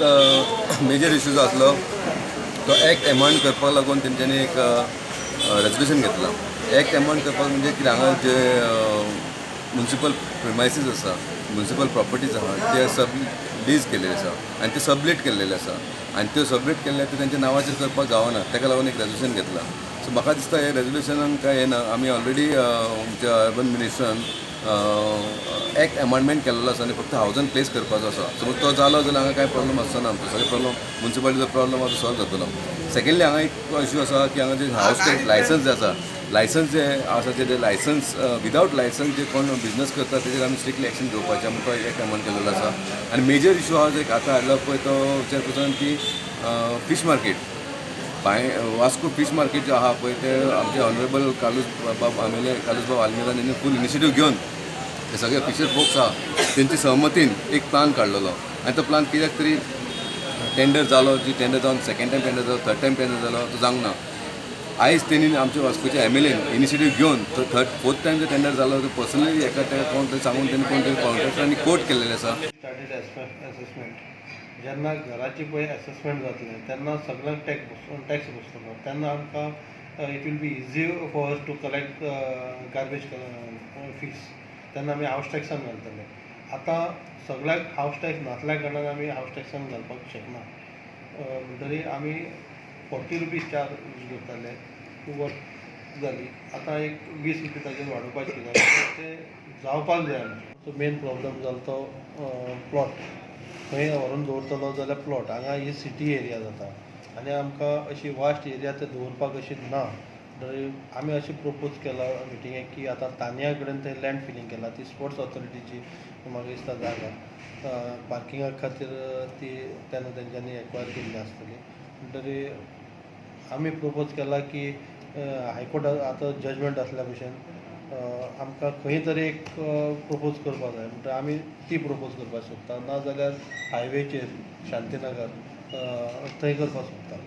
Major issue जो आसलो तो एक्ट एमेंड करपाक लागून तेंच्यांनी एक रेजोल्यूशन घेतला. एक्ट एमेंड करपाक म्हणजे कितें हांगा जे म्युनिसिपल प्रिमायसीस आसा, म्युनिसिपल प्रॉपर्टीज आसा ते सब लीज केल्लेले आसा आनी ते सबलेट केल्लेले आसा आनी त्यो सबलेट केल्ले ते तेंच्या नांवाचेर करपाक गावना. ताका लागून एक रेजोल्यूशन घेतला. सो म्हाका दिसता हे रेजोल्यूशनान काय येना. आमी ऑलरेडी आमच्या अर्बन मिनिस्ट्रान एक्ट अमेंडमेंट केल्लो आसा आनी फक्त हावजान प्लेस करपाचो आसा. समज तो जालो जाल्यार हांगा कांय प्रॉब्लम आसना. आमचो सगळे प्रॉब्लम म्युनिसिपालिटीचो प्रॉब्लम आसा सॉल्व जातलो. सेकंडली हांगा एक इश्यू आसा की हांगा जे हावस टॅक्स लायसन्स जे आसा, लायसन्स जे आसा ते लायसन्स विदावट लायसन्स जे कोण बिजनस करता तेजेर आमी स्ट्रिक्टली एक्शन घेवपाचें आमकां तो एक्ट अमेंड केल्लो आसा. आनी मेजर इश्यू हा जो एक आतां हाडला पळय तो विचार करता की fish market Vasco fish market जे आहा पळय ते आमचे ऑनरेबल कालूस बाब आल्मेदान हेणी फूल इनिशिएटीव घेवन हे सगळे फिशर फोक्स आहा तेंची सहमतीन एक प्लान काडलेलो आनी तो प्लान कित्याक तरी टेंडर जालो. जी टेंडर जावन सेकंड टायम टेंडर जालो, थर्ड टायम टेंडर जालो, तो जावंक ना. आयज तेणी आमच्या वास्कोच्या एमएलएन इनिशिएटीव घेवन तो फोर्थ टायम जो टेंडर जालो तो पर्सनली एका कोण तरी सांगून तेणी कोण तरी कॉन्ट्रॅक्टरांनी कोर्ट केल्लेले आसा. जेन्ना घराची पळय असेसमेंट जातलें तेन्ना सगळ्यांक टॅक्स बसतलो. तेन्ना आमकां it will be easy for us to collect garbage fees. तेन्ना आमी हावस टॅक्सान घालतले. आतां सगळ्याक हावस टॅक्स नासल्या कारणान आमी हावस टॅक्सान घालपाक शकना. म्हणटरी आमी 40 रुपीज चार्ज घेताले वर्क जाली. आतां एक 20 रुपया ताजेर वाडोवपाचें जालें तें जावपाक जाय. आमचो मेन प्रॉब्लम जालो तो प्लॉट. खंय व्हरून दवरतलो जाल्यार प्लॉट. हांगा ही सिटी एरिया जाता आनी आमकां अशी वास्ट एरिया ते दवरपाक अशी ना. आमी अशें प्रपोज केला मिटिंगेक की आतां तानिया कडेन ते लँड फिलींग केला. ती स्पोर्ट्स ऑथॉरिटीची म्हाका दिसता जागा पार्किंगा खातीर ती तेन्ना तेंच्यांनी एक्वायर केल्ली आसतली. म्हणटरी आमी प्रपोज केला की हायकोर्टान आतां जजमेंट आसल्या भशेन आमकां खंय तरी एक प्रपोज करपाक जाय. म्हणटा आमी ती प्रपोज करपाक सोदता. नाजाल्यार हायवेचेर शांतीनगर थंय करपाक सोदता.